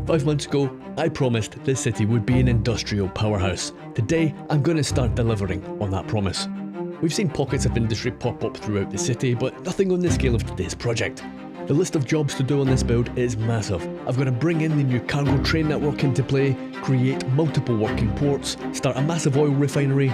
5 months ago, I promised this city would be an industrial powerhouse. Today, I'm going to start delivering on that promise. We've seen pockets of industry pop up throughout the city, but nothing on the scale of today's project. The list of jobs to do on this build is massive. I've got to bring in the new cargo train network into play, create multiple working ports, start a massive oil refinery,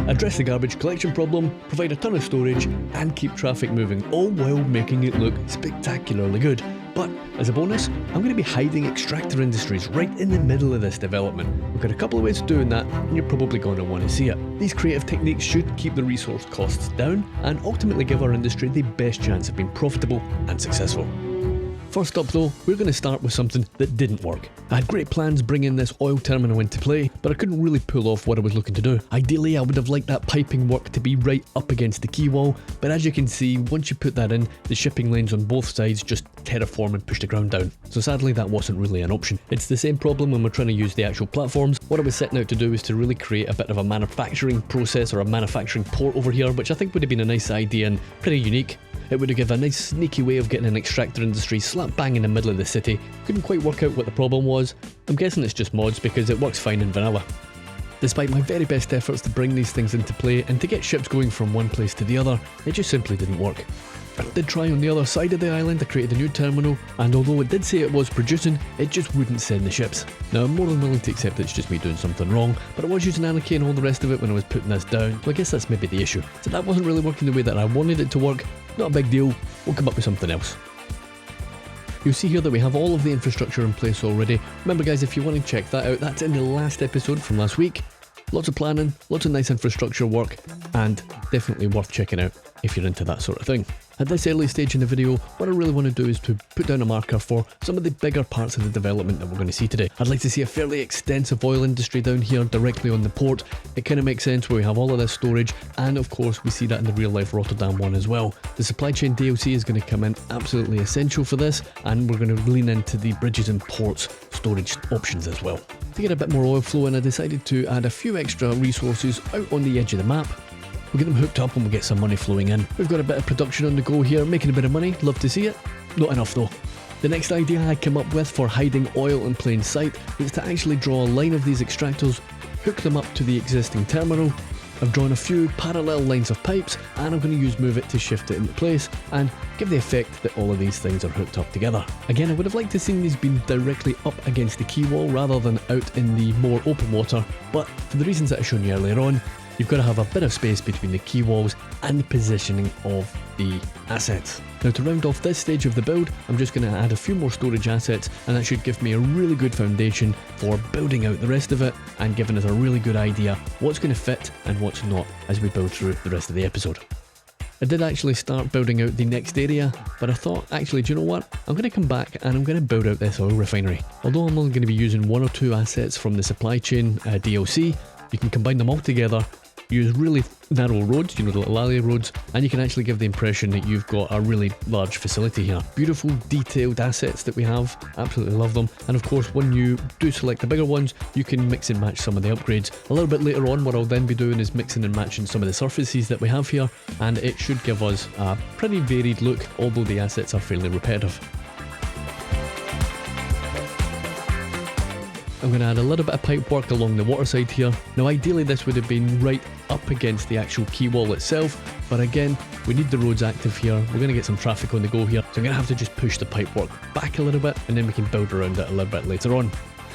address the garbage collection problem, provide a ton of storage, and keep traffic moving, all while making it look spectacularly good. But as a bonus, I'm going to be hiding extractor industries right in the middle of this development. We've got a couple of ways of doing that, and you're probably going to want to see it. These creative techniques should keep the resource costs down and ultimately give our industry the best chance of being profitable and successful. First up though, we're going to start with something that didn't work. I had great plans bringing this oil terminal into play, but I couldn't really pull off what I was looking to do. Ideally, I would have liked that piping work to be right up against the quay wall, but as you can see, once you put that in, the shipping lanes on both sides just terraform and push the ground down. So sadly, that wasn't really an option. It's the same problem when we're trying to use the actual platforms. What I was setting out to do is to really create a bit of a manufacturing process or a manufacturing port over here, which I think would have been a nice idea and pretty unique. It would have given a nice sneaky way of getting an extractor industry slap bang in the middle of the city. Couldn't quite work out what the problem was. I'm guessing it's just mods because it works fine in vanilla. Despite my very best efforts to bring these things into play and to get ships going from one place to the other, it just simply didn't work. I did try on the other side of the island to create a new terminal, and although it did say it was producing, it just wouldn't send the ships. Now I'm more than willing to accept it's just me doing something wrong, but I was using anarchy and all the rest of it when I was putting this down, so I guess that's maybe the issue. So that wasn't really working the way that I wanted it to work. Not a big deal, we'll come up with something else. You'll see here that we have all of the infrastructure in place already. Remember guys, if you want to check that out, that's in the last episode from last week. Lots of planning, lots of nice infrastructure work, and definitely worth checking out if you're into that sort of thing. At this early stage in the video, what I really want to do is to put down a marker for some of the bigger parts of the development that we're going to see today. I'd like to see a fairly extensive oil industry down here directly on the port. It kind of makes sense where we have all of this storage, and of course we see that in the real life Rotterdam one as well. The supply chain DLC is going to come in absolutely essential for this, and we're going to lean into the bridges and ports storage options as well. To get a bit more oil flow in, I decided to add a few extra resources out on the edge of the map. We'll get them hooked up and we'll get some money flowing in. We've got a bit of production on the go here, making a bit of money, love to see it. Not enough though. The next idea I came up with for hiding oil in plain sight is to actually draw a line of these extractors, hook them up to the existing terminal. I've drawn a few parallel lines of pipes, and I'm going to use Move It to shift it into place and give the effect that all of these things are hooked up together. Again, I would have liked to see these being directly up against the quay wall rather than out in the more open water, but for the reasons that I've shown you earlier on, you've got to have a bit of space between the quay walls and the positioning of the assets. Now to round off this stage of the build, I'm just going to add a few more storage assets, and that should give me a really good foundation for building out the rest of it and giving us a really good idea what's going to fit and what's not as we build through the rest of the episode. I did actually start building out the next area, but I thought, actually, do you know what? I'm going to come back and I'm going to build out this oil refinery. Although I'm only going to be using one or two assets from the supply chain DLC, you can combine them all together, use really narrow roads, you know, the little alley roads, and you can actually give the impression that you've got a really large facility here. Beautiful detailed assets that we have, absolutely love them. And of course, when you do select the bigger ones, you can mix and match some of the upgrades. A little bit later on, what I'll then be doing is mixing and matching some of the surfaces that we have here, and it should give us a pretty varied look, although the assets are fairly repetitive. I'm going to add a little bit of pipe work along the water side here. Now ideally this would have been right up against the actual quay wall itself, but again, we need the roads active here. We're going to get some traffic on the go here, so I'm going to have to just push the pipe work back a little bit, and then we can build around it a little bit later on.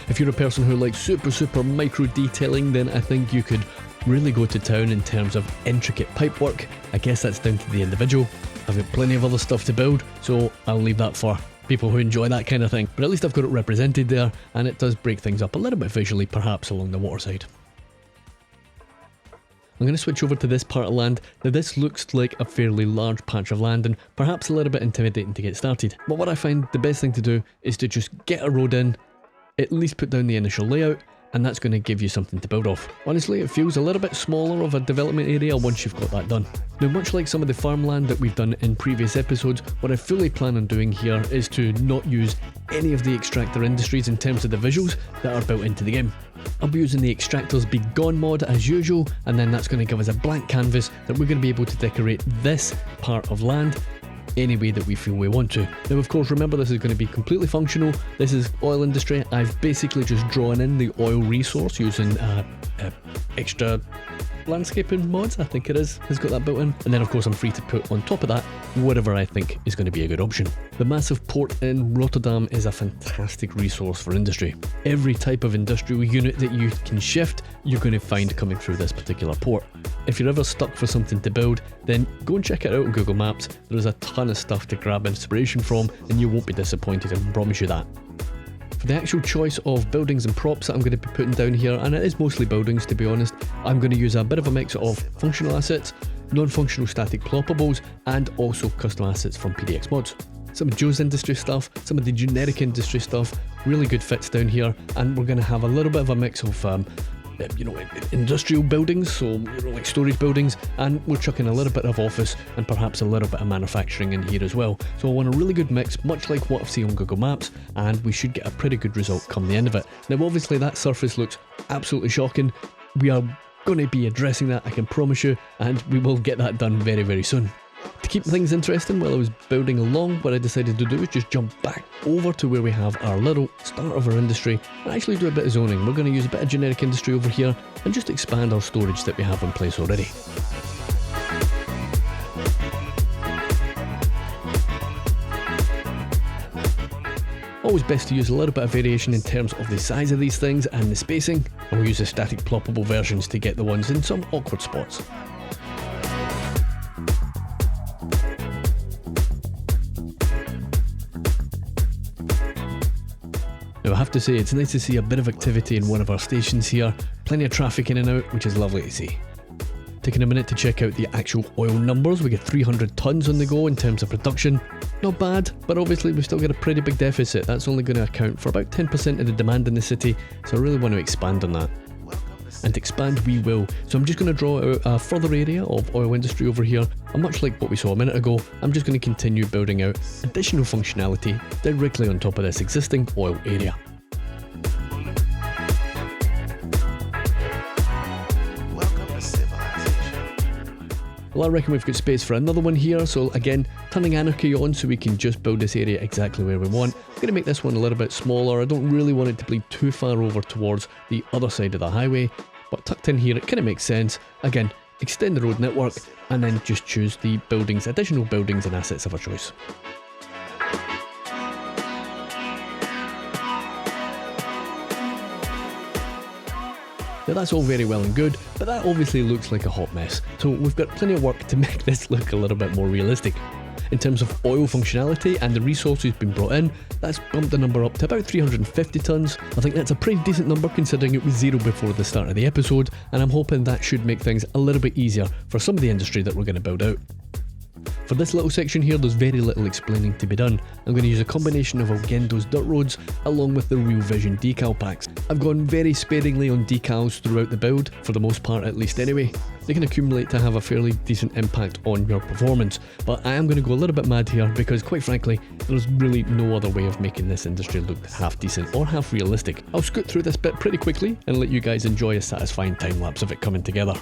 If you're a person who likes super micro detailing, then I think you could really go to town in terms of intricate pipe work. I guess that's down to the individual. I've got plenty of other stuff to build, so I'll leave that for people who enjoy that kind of thing. But at least I've got it represented there, and it does break things up a little bit visually, perhaps along the water side. I'm going to switch over to this part of land. Now this looks like a fairly large patch of land and perhaps a little bit intimidating to get started. But what I find the best thing to do is to just get a road in, at least put down the initial layout, and that's going to give you something to build off. Honestly, it feels a little bit smaller of a development area once you've got that done. Now, much like some of the farmland that we've done in previous episodes, what I fully plan on doing here is to not use any of the extractor industries in terms of the visuals that are built into the game. I'll be using the Extractors Be Gone mod as usual, and then that's going to give us a blank canvas that we're going to be able to decorate this part of land any way that we feel we want to. Now of course remember, this is going to be completely functional. This is oil industry. I've basically just drawn in the oil resource using extra landscaping mods, I think it is, has got that built in. And then of course I'm free to put on top of that whatever I think is going to be a good option. The massive port in Rotterdam is a fantastic resource for industry. Every type of industrial unit that you can shift, you're going to find coming through this particular port. If you're ever stuck for something to build, then go and check it out on Google Maps. There's a ton of stuff to grab inspiration from and you won't be disappointed, I can promise you that. For the actual choice of buildings and props that I'm going to be putting down here, and it is mostly buildings to be honest, I'm going to use a bit of a mix of functional assets, non-functional static ploppables, and also custom assets from PDX mods. Some of Joe's industry stuff, some of the generic industry stuff, really good fits down here, and we're going to have a little bit of a mix of industrial buildings, so like storage buildings, and we're chucking a little bit of office and perhaps a little bit of manufacturing in here as well. So I want a really good mix, much like what I've seen on Google Maps, and we should get a pretty good result come the end of it. Now obviously that surface looks absolutely shocking. We are going to be addressing that, I can promise you, and we will get that done very, very soon. To keep things interesting while I was building along, what I decided to do is just jump back over to where we have our little start of our industry and actually do a bit of zoning. We're going to use a bit of generic industry over here and just expand our storage that we have in place already. Always best to use a little bit of variation in terms of the size of these things and the spacing, and we'll use the static ploppable versions to get the ones in some awkward spots. Now I have to say, it's nice to see a bit of activity in one of our stations here, plenty of traffic in and out, which is lovely to see. Taking a minute to check out the actual oil numbers, we get 300 tonnes on the go in terms of production. Not bad, but obviously we've still got a pretty big deficit. That's only going to account for about 10% of the demand in the city, so I really want to expand on that. And expand we will. So I'm just going to draw out a further area of oil industry over here, and much like what we saw a minute ago, I'm just going to continue building out additional functionality directly on top of this existing oil area. Well, I reckon we've got space for another one here, so again, turning anarchy on so we can just build this area exactly where we want. I'm going to make this one a little bit smaller. I don't really want it to bleed too far over towards the other side of the highway, but tucked in here it kind of makes sense. Again, extend the road network and then just choose the buildings, additional buildings and assets of our choice. Now that's all very well and good, but that obviously looks like a hot mess, so we've got plenty of work to make this look a little bit more realistic. In terms of oil functionality and the resources being brought in, that's bumped the number up to about 350 tonnes. I think that's a pretty decent number considering it was zero before the start of the episode, and I'm hoping that should make things a little bit easier for some of the industry that we're going to build out. For this little section here, there's very little explaining to be done. I'm going to use a combination of Algendo's dirt roads along with the Real Vision decal packs. I've gone very sparingly on decals throughout the build, for the most part at least anyway. They can accumulate to have a fairly decent impact on your performance, but I am going to go a little bit mad here because quite frankly, there's really no other way of making this industry look half decent or half realistic. I'll scoot through this bit pretty quickly and let you guys enjoy a satisfying time lapse of it coming together.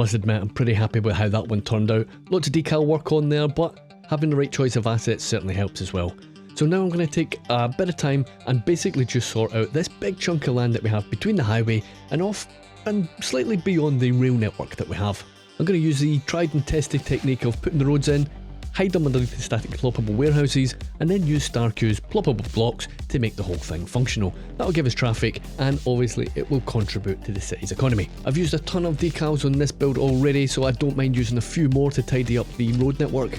must admit I'm pretty happy with how that one turned out. Lots of decal work on there, but having the right choice of assets certainly helps as well. So now I'm going to take a bit of time and basically just sort out this big chunk of land that we have between the highway and off and slightly beyond the rail network that we have. I'm going to use the tried and tested technique of putting the roads in, hide them underneath the static ploppable warehouses, and then use StarQ's ploppable blocks to make the whole thing functional. That'll give us traffic, and obviously it will contribute to the city's economy. I've used a ton of decals on this build already, so I don't mind using a few more to tidy up the road network.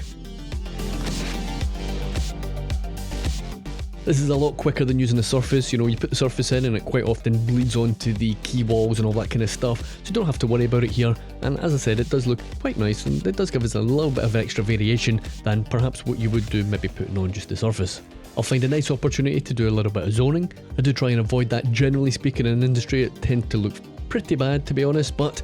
This is a lot quicker than using the surface. You know, you put the surface in and it quite often bleeds onto the key walls and all that kind of stuff, so you don't have to worry about it here. And as I said, it does look quite nice, and it does give us a little bit of extra variation than perhaps what you would do maybe putting on just the surface. I'll find a nice opportunity to do a little bit of zoning. I do try and avoid that. Generally speaking, in industry it tends to look pretty bad, to be honest, but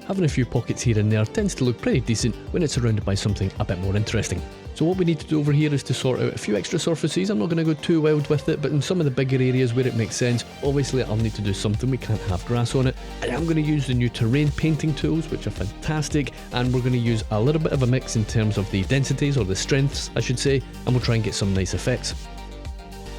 having a few pockets here and there tends to look pretty decent when it's surrounded by something a bit more interesting. So what we need to do over here is to sort out a few extra surfaces. I'm not going to go too wild with it, but in some of the bigger areas where it makes sense, obviously I'll need to do something. We can't have grass on it. I am going to use the new terrain painting tools, which are fantastic, and we're going to use a little bit of a mix in terms of the densities, or the strengths I should say, and we'll try and get some nice effects.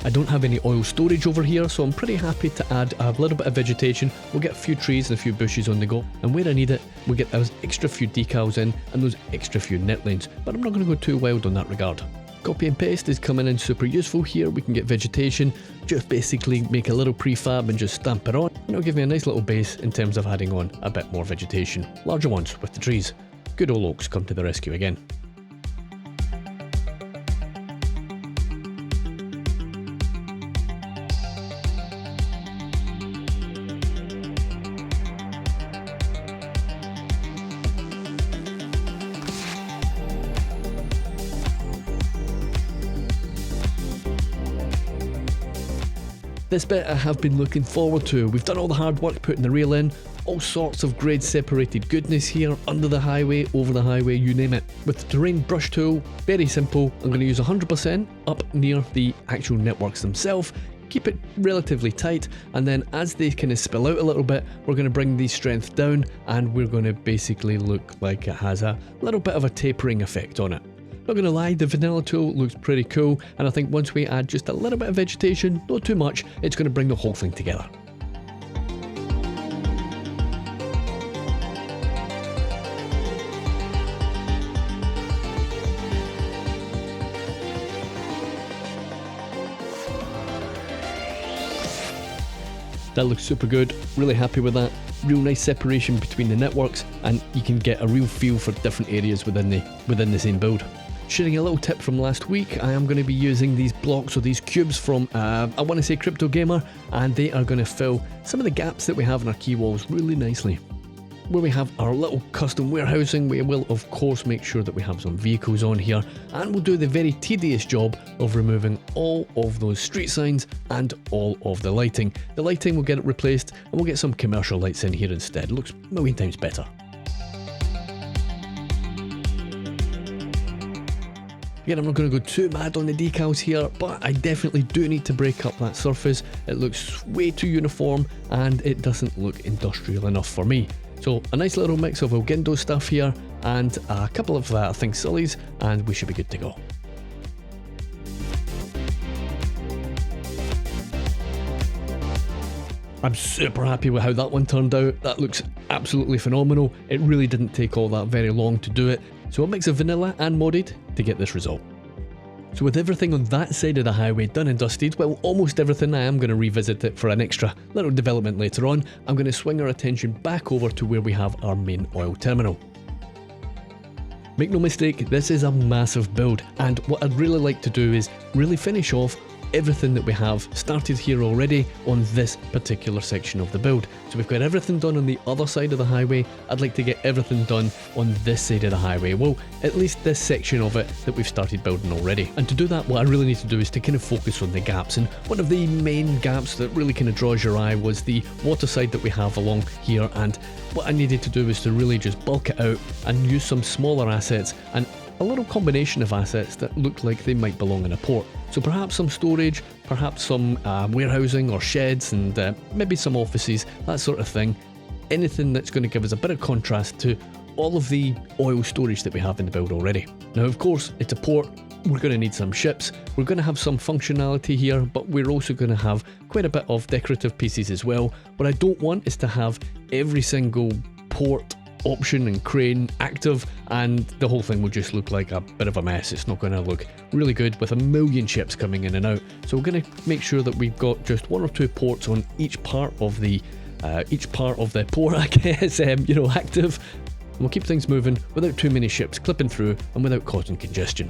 I don't have any oil storage over here, so I'm pretty happy to add a little bit of vegetation. We'll get a few trees and a few bushes on the go, and where I need it, we'll get those extra few decals in and those extra few net lanes, but I'm not going to go too wild on that regard. Copy and paste is coming in super useful here. We can get vegetation, just basically make a little prefab and just stamp it on, and it'll give me a nice little base in terms of adding on a bit more vegetation, larger ones with the trees. Good old oaks come to the rescue again. This bit I have been looking forward to. We've done all the hard work putting the rail in, all sorts of grade separated goodness here, under the highway, over the highway, you name it. With the terrain brush tool, very simple. I'm going to use 100% up near the actual networks themselves, keep it relatively tight, and then as they kind of spill out a little bit, we're going to bring the strength down, and we're going to basically look like it has a little bit of a tapering effect on it. Not gonna lie, the vanilla tool looks pretty cool, and I think once we add just a little bit of vegetation, not too much, it's gonna bring the whole thing together. That looks super good, really happy with that. Real nice separation between the networks, and you can get a real feel for different areas within the same build. Sharing a little tip from last week, I am going to be using these blocks or these cubes from, I want to say Crypto Gamer, and they are going to fill some of the gaps that we have in our key walls really nicely. Where we have our little custom warehousing, we will of course make sure that we have some vehicles on here, and we'll do the very tedious job of removing all of those street signs and all of the lighting. The lighting will get it replaced, and we'll get some commercial lights in here instead. It looks a million times better. Again, I'm not going to go too mad on the decals here, but I definitely do need to break up that surface. It looks way too uniform, and it doesn't look industrial enough for me. So a nice little mix of Elgindo stuff here, and a couple of, I think, Sullies, and we should be good to go. I'm super happy with how that one turned out. That looks absolutely phenomenal. It really didn't take all that very long to do it. So a mix of vanilla and modded to get this result. So with everything on that side of the highway done and dusted, well, almost everything, I am going to revisit it for an extra little development later on. I'm going to swing our attention back over to where we have our main oil terminal. Make no mistake, this is a massive build, and what I'd really like to do is really finish off everything that we have started here already on this particular section of the build. So we've got everything done on the other side of the highway. I'd like to get everything done on this side of the highway, well, at least this section of it that we've started building already. And to do that, what I really need to do is to kind of focus on the gaps, and one of the main gaps that really kind of draws your eye was the water side that we have along here, and what I needed to do was to really just bulk it out and use some smaller assets and a little combination of assets that looked like they might belong in a port. So perhaps some storage, perhaps some warehousing or sheds, and maybe some offices, that sort of thing. Anything that's going to give us a bit of contrast to all of the oil storage that we have in the build already. Now of course, it's a port, we're going to need some ships, we're going to have some functionality here, but we're also going to have quite a bit of decorative pieces as well. What I don't want is to have every single port option and crane active, and the whole thing will just look like a bit of a mess. It's not going to look really good with a million ships coming in and out. So we're going to make sure that we've got just 1 or 2 ports on each part of the port, I guess, active. And we'll keep things moving without too many ships clipping through and without causing congestion.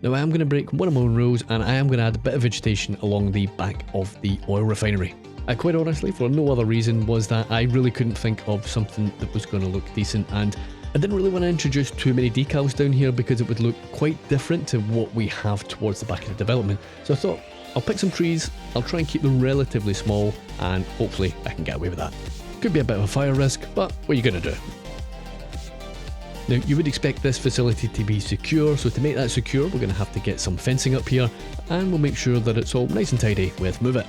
Now I am going to break one of my own rules, and I am going to add a bit of vegetation along the back of the oil refinery. Quite honestly, for no other reason, was that I really couldn't think of something that was going to look decent, and I didn't really want to introduce too many decals down here because it would look quite different to what we have towards the back of the development. So I thought, I'll pick some trees, I'll try and keep them relatively small, and hopefully I can get away with that. Could be a bit of a fire risk, but what are you going to do? Now you would expect this facility to be secure, so to make that secure we're going to have to get some fencing up here, and we'll make sure that it's all nice and tidy with Move It.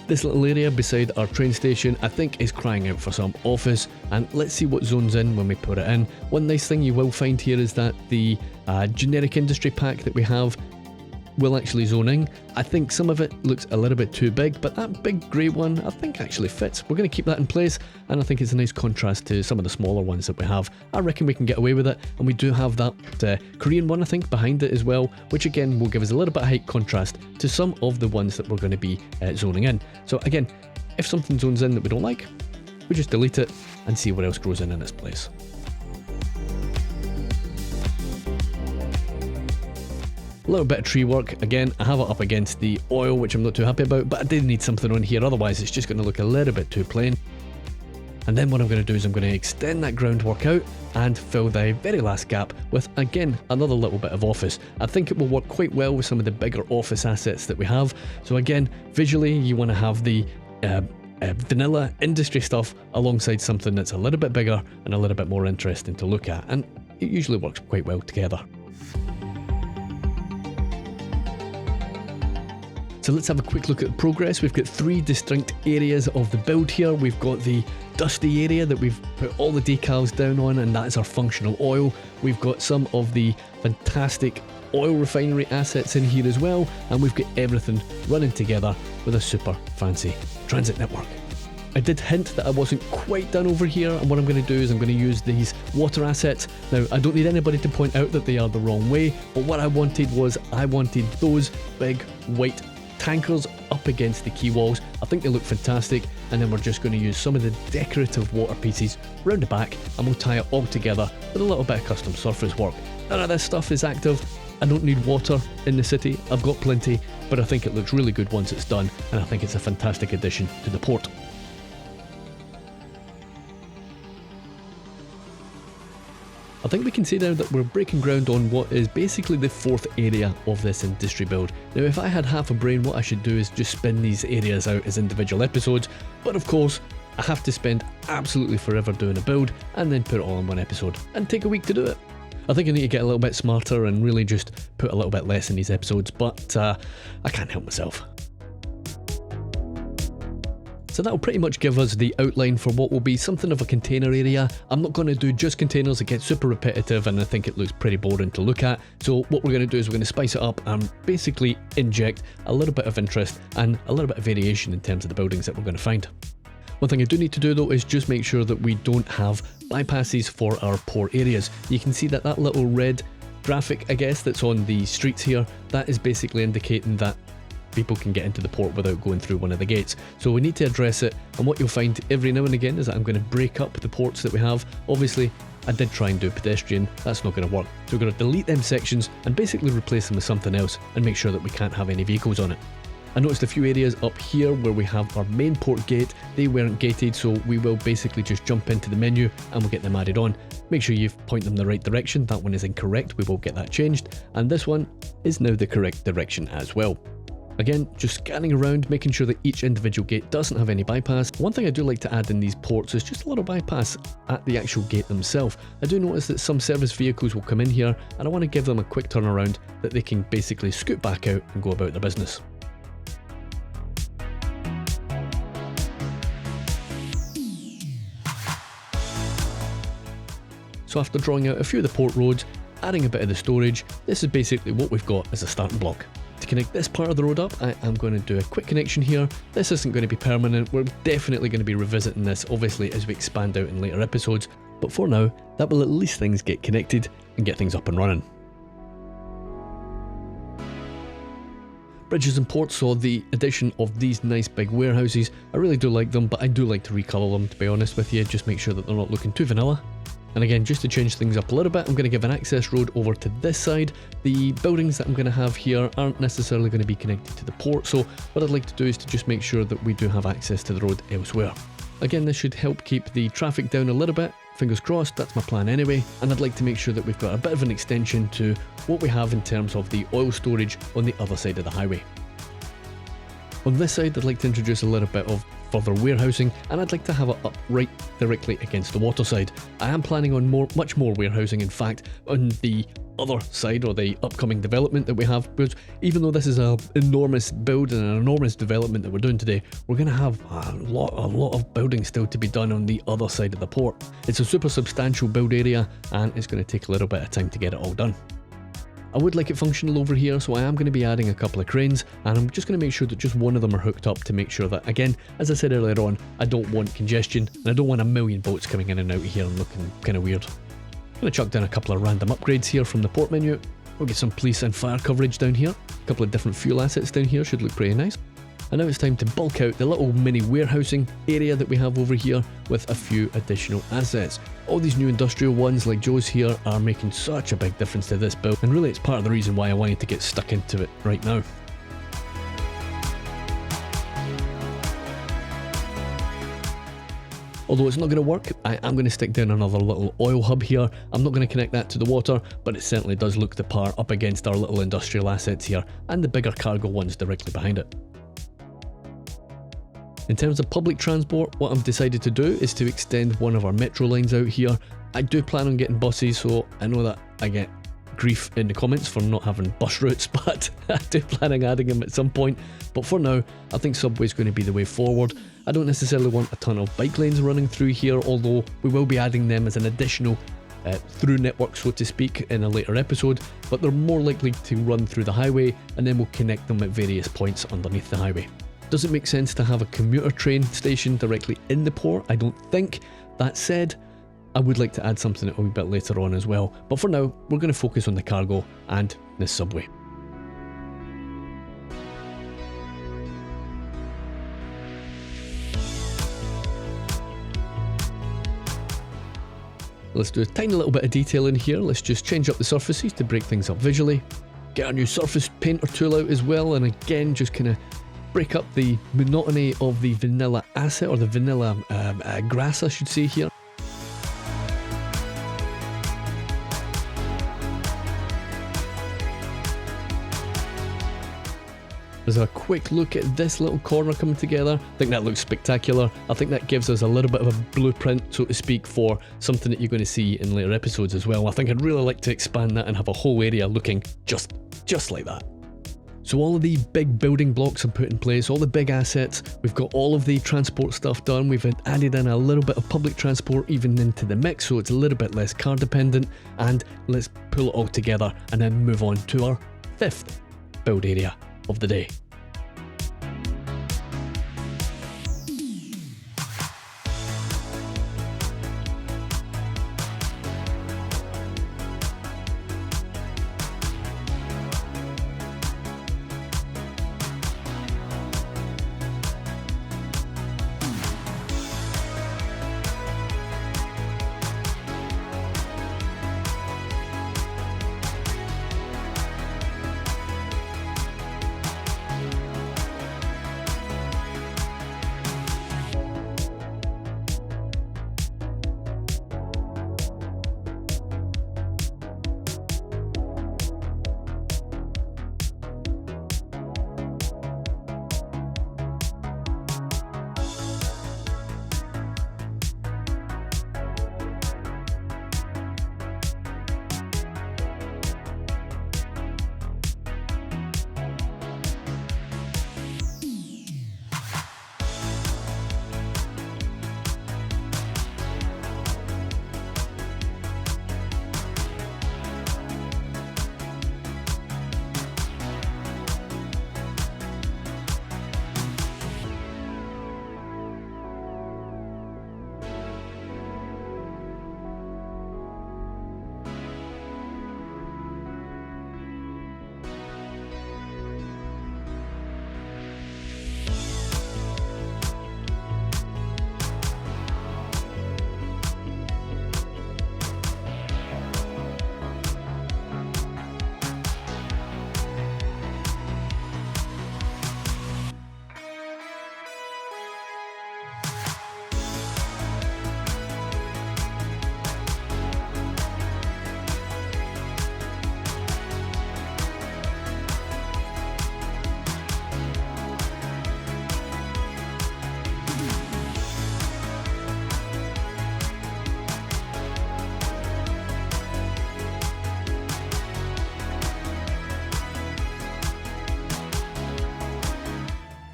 This little area beside our train station I think is crying out for some office, and let's see what zones in when we put it in. One nice thing you will find here is that the generic industry pack that we have will actually zone in. I think some of it looks a little bit too big, but that big grey one I think actually fits. We're going to keep that in place, and I think it's a nice contrast to some of the smaller ones that we have. I reckon we can get away with it, and we do have that Korean one I think behind it as well, which again will give us a little bit of height contrast to some of the ones that we're going to be zoning in. So again, if something zones in that we don't like, we just delete it and see what else grows in its place. A little bit of tree work. Again, I have it up against the oil, which I'm not too happy about, but I did need something on here, otherwise it's just going to look a little bit too plain. And then what I'm going to do is I'm going to extend that groundwork out and fill the very last gap with, again, another little bit of office. I think it will work quite well with some of the bigger office assets that we have. So again, visually you want to have the vanilla industry stuff alongside something that's a little bit bigger and a little bit more interesting to look at, and it usually works quite well together. So let's have a quick look at the progress. We've got 3 distinct areas of the build here. We've got the dusty area that we've put all the decals down on, and that is our functional oil. We've got some of the fantastic oil refinery assets in here as well, and we've got everything running together with a super fancy transit network. I did hint that I wasn't quite done over here, and what I'm going to do is I'm going to use these water assets. Now I don't need anybody to point out that they are the wrong way, but what I wanted was those big white tankers up against the quay walls. I think they look fantastic, and then we're just going to use some of the decorative water pieces round the back, and we'll tie it all together with a little bit of custom surface work. None of this stuff is active. I don't need water in the city, I've got plenty, but I think it looks really good once it's done, and I think it's a fantastic addition to the port. I think we can say now that we're breaking ground on what is basically the 4th area of this industry build. Now if I had half a brain, what I should do is just spin these areas out as individual episodes, but of course I have to spend absolutely forever doing a build and then put it all in one episode and take a week to do it. I think I need to get a little bit smarter and really just put a little bit less in these episodes, but I can't help myself. So that'll pretty much give us the outline for what will be something of a container area. I'm not going to do just containers, it gets super repetitive and I think it looks pretty boring to look at. So what we're going to do is we're going to spice it up and basically inject a little bit of interest and a little bit of variation in terms of the buildings that we're going to find. One thing I do need to do though is just make sure that we don't have bypasses for our port areas. You can see that that little red graphic, I guess, that's on the streets here, that is basically indicating that people can get into the port without going through one of the gates. So we need to address it, and what you'll find every now and again is that I'm going to break up the ports that we have. Obviously I did try and do pedestrian, that's not going to work. So we're going to delete them sections and basically replace them with something else and make sure that we can't have any vehicles on it. I noticed a few areas up here where we have our main port gate, they weren't gated, so we will basically just jump into the menu and we'll get them added on. Make sure you point them the right direction, that one is incorrect, we will get that changed. And this one, is now the correct direction as well. Again, just scanning around, making sure that each individual gate doesn't have any bypass. One thing I do like to add in these ports is just a little bypass at the actual gate themselves. I do notice that some service vehicles will come in here and I want to give them a quick turnaround that they can basically scoot back out and go about their business. So after drawing out a few of the port roads, adding a bit of the storage, this is basically what we've got as a starting block. To connect this part of the road up, I am going to do a quick connection here. This isn't going to be permanent, we're definitely going to be revisiting this obviously as we expand out in later episodes, but for now, that will at least things get connected and get things up and running. Bridges and ports saw the addition of these nice big warehouses. I really do like them, but I do like to recolour them, to be honest with you, just make sure that they're not looking too vanilla. And again, just to change things up a little bit, I'm going to give an access road over to this side. The buildings that I'm going to have here aren't necessarily going to be connected to the port, so what I'd like to do is to just make sure that we do have access to the road elsewhere. Again, this should help keep the traffic down a little bit, fingers crossed, that's my plan anyway, and I'd like to make sure that we've got a bit of an extension to what we have in terms of the oil storage on the other side of the highway. On this side, I'd like to introduce a little bit of further warehousing, and I'd like to have it up right directly against the water side. I am planning on much more warehousing, in fact, on the other side, or the upcoming development that we have, because even though this is an enormous build and an enormous development that we're doing today, we're going to have a lot of building still to be done on the other side of the port. It's a super substantial build area, and it's going to take a little bit of time to get it all done. I would like it functional over here, so I am going to be adding a couple of cranes, and I'm just going to make sure that just one of them are hooked up to make sure that, again, as I said earlier on, I don't want congestion, and I don't want a million boats coming in and out of here and looking kind of weird. I'm going to chuck down a couple of random upgrades here from the port menu. We'll get some police and fire coverage down here. A couple of different fuel assets down here should look pretty nice. And now it's time to bulk out the little mini warehousing area that we have over here with a few additional assets. All these new industrial ones like Joe's here are making such a big difference to this build, and really it's part of the reason why I wanted to get stuck into it right now. Although it's not going to work, I am going to stick down another little oil hub here. I'm not going to connect that to the water, but it certainly does look the part up against our little industrial assets here and the bigger cargo ones directly behind it. In terms of public transport, what I've decided to do is to extend one of our metro lines out here. I do plan on getting buses, so I know that I get grief in the comments for not having bus routes, but I do plan on adding them at some point. But for now, I think subway is going to be the way forward. I don't necessarily want a ton of bike lanes running through here, although we will be adding them as an additional through network, so to speak, in a later episode, but they're more likely to run through the highway, and then we'll connect them at various points underneath the highway. Does it make sense to have a commuter train station directly in the port? I don't think. That said, I would like to add something a wee bit later on as well, but for now, we're going to focus on the cargo and this subway. Let's do a tiny little bit of detail in here. Let's just change up the surfaces to break things up visually. Get our new surface painter tool out as well, and again, just kind of break up the monotony of the vanilla asset, or the vanilla grass I should say here. There's a quick look at this little corner coming together. I think that looks spectacular. I think that gives us a little bit of a blueprint, so to speak, for something that you're going to see in later episodes as well. I think I'd really like to expand that and have a whole area looking just like that. So all of the big building blocks are put in place, all the big assets, we've got all of the transport stuff done, we've added in a little bit of public transport even into the mix, so it's a little bit less car dependent, and let's pull it all together and then move on to our fifth build area of the day.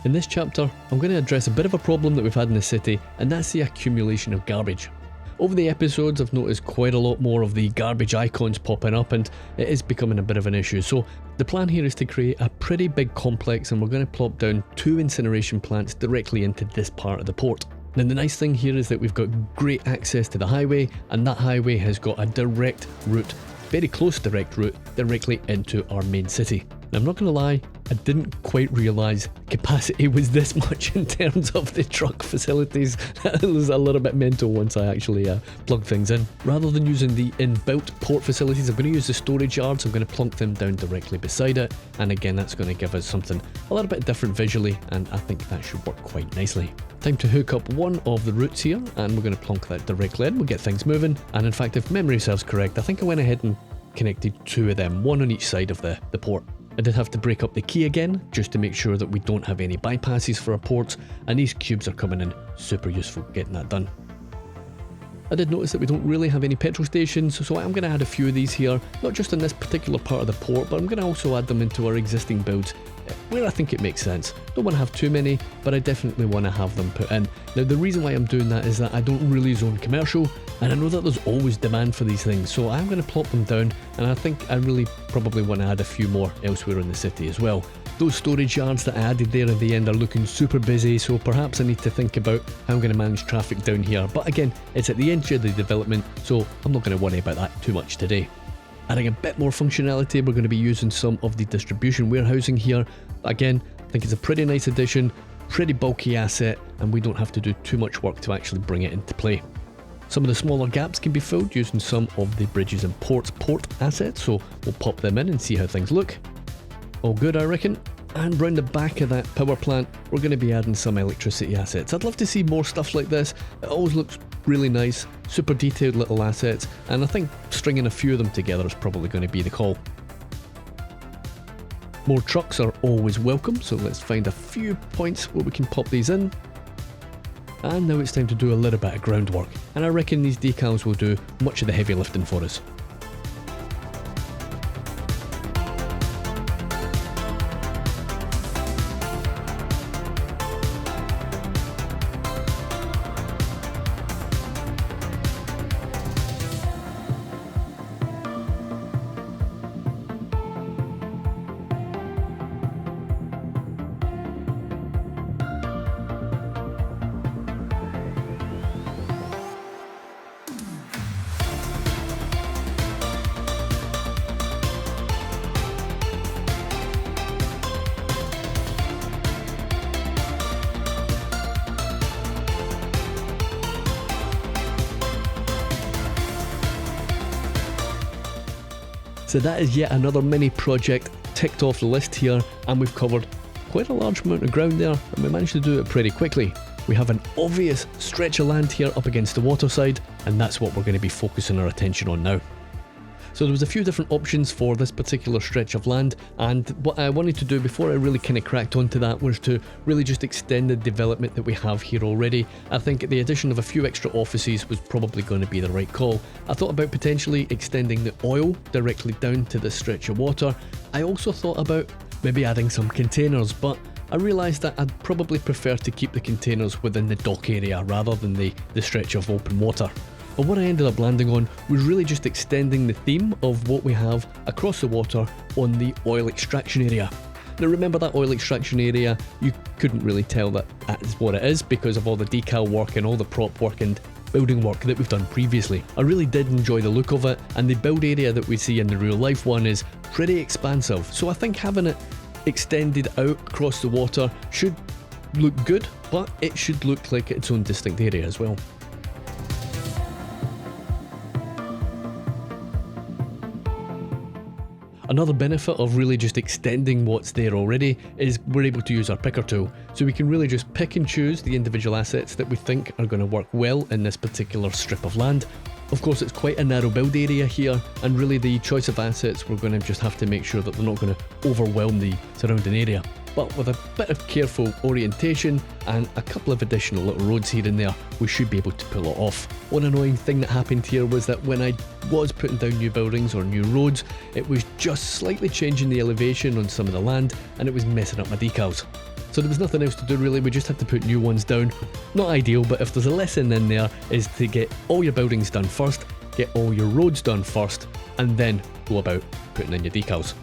In this chapter, I'm going to address a bit of a problem that we've had in the city, and that's the accumulation of garbage. Over the episodes, I've noticed quite a lot more of the garbage icons popping up, and it is becoming a bit of an issue. So the plan here is to create a pretty big complex, and we're going to plop down 2 incineration plants directly into this part of the port. Now the nice thing here is that we've got great access to the highway, and that highway has got a direct route, very close direct route, directly into our main city. Now, I'm not going to lie, I didn't quite realise capacity was this much in terms of the truck facilities. It was a little bit mental once I actually plugged things in. Rather than using the inbuilt port facilities, I'm going to use the storage yards. I'm going to plonk them down directly beside it, and again that's going to give us something a little bit different visually, and I think that should work quite nicely. Time to hook up one of the routes here, and we're going to plonk that directly in. We'll get things moving, and in fact, if memory serves correct, I think I went ahead and connected 2 of them, one on each side of the port. I did have to break up the key again, just to make sure that we don't have any bypasses for our ports, and these cubes are coming in super useful getting that done. I did notice that we don't really have any petrol stations, so I'm going to add a few of these here, not just in this particular part of the port, but I'm going to also add them into our existing builds, where I think it makes sense. Don't want to have too many, but I definitely want to have them put in. Now the reason why I'm doing that is that I don't really zone commercial, and I know that there's always demand for these things, so I'm going to plop them down, and I think I really probably want to add a few more elsewhere in the city as well. Those storage yards that I added there at the end are looking super busy, so perhaps I need to think about how I'm going to manage traffic down here, but again, it's at the end of the development, so I'm not going to worry about that too much today. Adding a bit more functionality, we're going to be using some of the distribution warehousing here. Again, I think it's a pretty nice addition, pretty bulky asset, and we don't have to do too much work to actually bring it into play. Some of the smaller gaps can be filled using some of the bridges and ports port assets, so we'll pop them in and see how things look. All good, I reckon. And round the back of that power plant, we're going to be adding some electricity assets. I'd love to see more stuff like this. It always looks really nice, super detailed little assets, and I think stringing a few of them together is probably going to be the call. More trucks are always welcome, so let's find a few points where we can pop these in. And now it's time to do a little bit of groundwork, and I reckon these decals will do much of the heavy lifting for us. So that is yet another mini project ticked off the list here, and we've covered quite a large amount of ground there, and we managed to do it pretty quickly. We have an obvious stretch of land here up against the waterside, and that's what we're going to be focusing our attention on now. So there was a few different options for this particular stretch of land, and what I wanted to do before I really kind of cracked onto that was to really just extend the development that we have here already. I think the addition of a few extra offices was probably going to be the right call. I thought about potentially extending the oil directly down to this stretch of water. I also thought about maybe adding some containers, but I realised that I'd probably prefer to keep the containers within the dock area rather than the stretch of open water. But what I ended up landing on was really just extending the theme of what we have across the water on the oil extraction area. Now remember, that oil extraction area, you couldn't really tell that is what it is because of all the decal work and all the prop work and building work that we've done previously. I really did enjoy the look of it, and the build area that we see in the real life one is pretty expansive, so I think having it extended out across the water should look good, but it should look like its own distinct area as well. Another benefit of really just extending what's there already is we're able to use our picker tool, so we can really just pick and choose the individual assets that we think are going to work well in this particular strip of land. Of course, it's quite a narrow build area here, and really the choice of assets, we're going to just have to make sure that they're not going to overwhelm the surrounding area. But with a bit of careful orientation and a couple of additional little roads here and there, we should be able to pull it off. One annoying thing that happened here was that when I was putting down new buildings or new roads, it was just slightly changing the elevation on some of the land, and it was messing up my decals. so there was nothing else to do really, we just had to put new ones down. Not ideal, but if there's a lesson in there, is to get all your buildings done first, get all your roads done first, and then go about putting in your decals.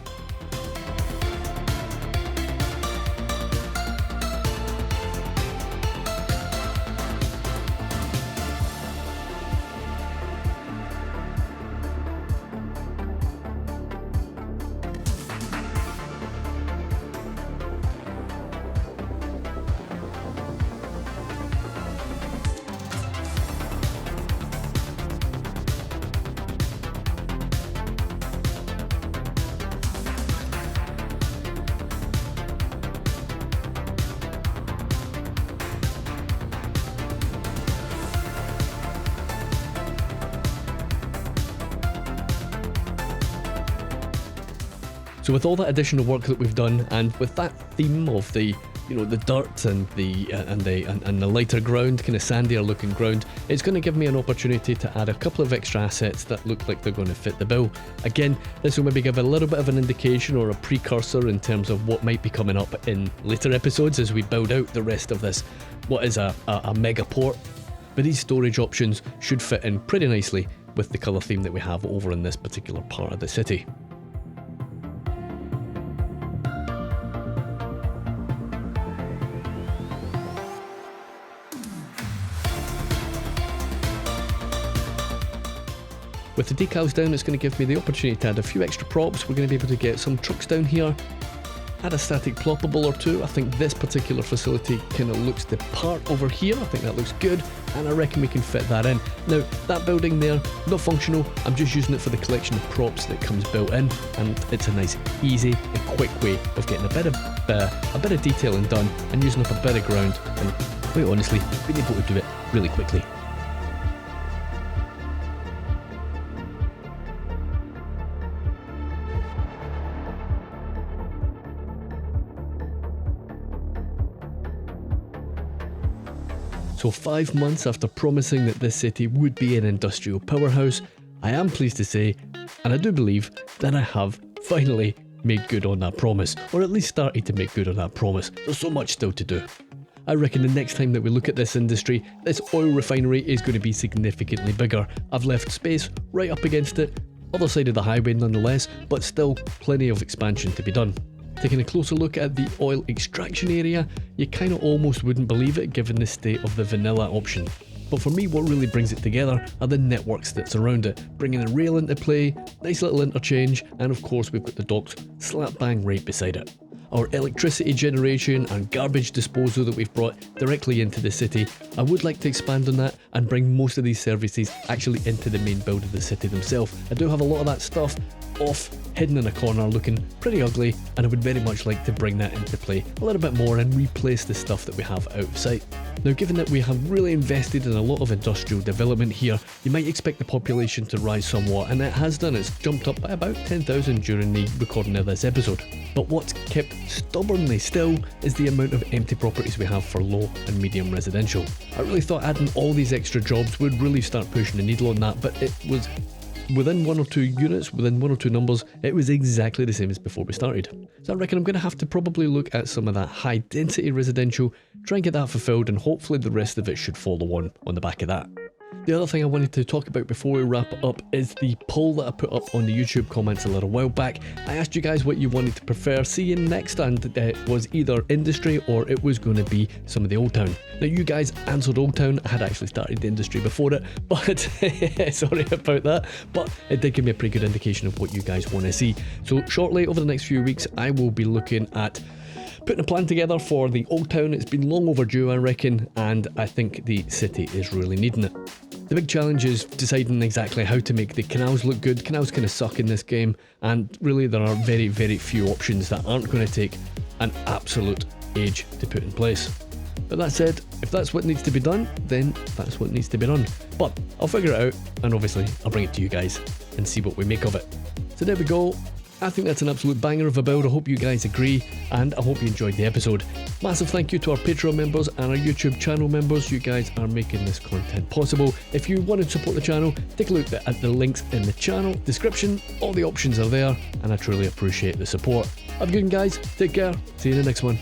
So with all that additional work that we've done, and with that theme of the the dirt and the lighter ground, kind of sandier looking ground, it's going to give me an opportunity to add a couple of extra assets that look like they're going to fit the bill. Again, this will maybe give a little bit of an indication or a precursor in terms of what might be coming up in later episodes as we build out the rest of this, what is a mega port. But these storage options should fit in pretty nicely with the colour theme that we have over in this particular part of the city. With the decals down, it's going to give me the opportunity to add a few extra props. We're going to be able to get some trucks down here, add a static ploppable or two. I think this particular facility kind of looks the part over here. I think that looks good, and I reckon we can fit that in. Now, that building there, not functional. I'm just using it for the collection of props that comes built in, and it's a nice, easy and quick way of getting a bit of detailing done and using up a bit of ground, and quite honestly, being able to do it really quickly. So 5 months after promising that this city would be an industrial powerhouse, I am pleased to say, and I do believe, that I have finally made good on that promise, or at least started to make good on that promise. There's so much still to do. I reckon the next time that we look at this industry, this oil refinery is going to be significantly bigger. I've left space right up against it, other side of the highway nonetheless, but still plenty of expansion to be done. Taking a closer look at the oil extraction area, you kind of almost wouldn't believe it given the state of the vanilla option. But for me, what really brings it together are the networks that surround it, bringing a rail into play, nice little interchange, and of course we've got the docks slap bang right beside it. Our electricity generation and garbage disposal that we've brought directly into the city, I would like to expand on that and bring most of these services actually into the main build of the city themselves. I do have a lot of that stuff off, hidden in a corner, looking pretty ugly, and I would very much like to bring that into play a little bit more and replace the stuff that we have out of sight. Now, given that we have really invested in a lot of industrial development here, you might expect the population to rise somewhat, and it has done. It's jumped up by about 10,000 during the recording of this episode. But what's kept stubbornly still is the amount of empty properties we have for low and medium residential. I really thought adding all these extra jobs would really start pushing the needle on that, but it was within one or two units, within one or two numbers, it was exactly the same as before we started. So I reckon I'm going to have to probably look at some of that high density residential, try and get that fulfilled, and hopefully the rest of it should follow on the back of that. The other thing I wanted to talk about before we wrap up is the poll that I put up on the YouTube comments a little while back. I asked you guys what you wanted to prefer seeing next, and it was either industry or it was going to be some of the Old Town. Now, you guys answered Old Town. I had actually started the industry before it, but sorry about that, but it did give me a pretty good indication of what you guys want to see. So shortly, over the next few weeks, I will be looking at putting a plan together for the Old Town. It's been long overdue, I reckon, and I think the city is really needing it. The big challenge is deciding exactly how to make the canals look good. Canals kind of suck in this game, and really there are very, very few options that aren't going to take an absolute age to put in place. But that said, if that's what needs to be done, then that's what needs to be done. But I'll figure it out, and obviously I'll bring it to you guys and see what we make of it. So there we go. I think that's an absolute banger of a build. I hope you guys agree, and I hope you enjoyed the episode. Massive thank you to our Patreon members and our YouTube channel members. You guys are making this content possible. If you want to support the channel, take a look at the links in the channel description. All the options are there, and I truly appreciate the support. Have a good one, guys. Take care. See you in the next one.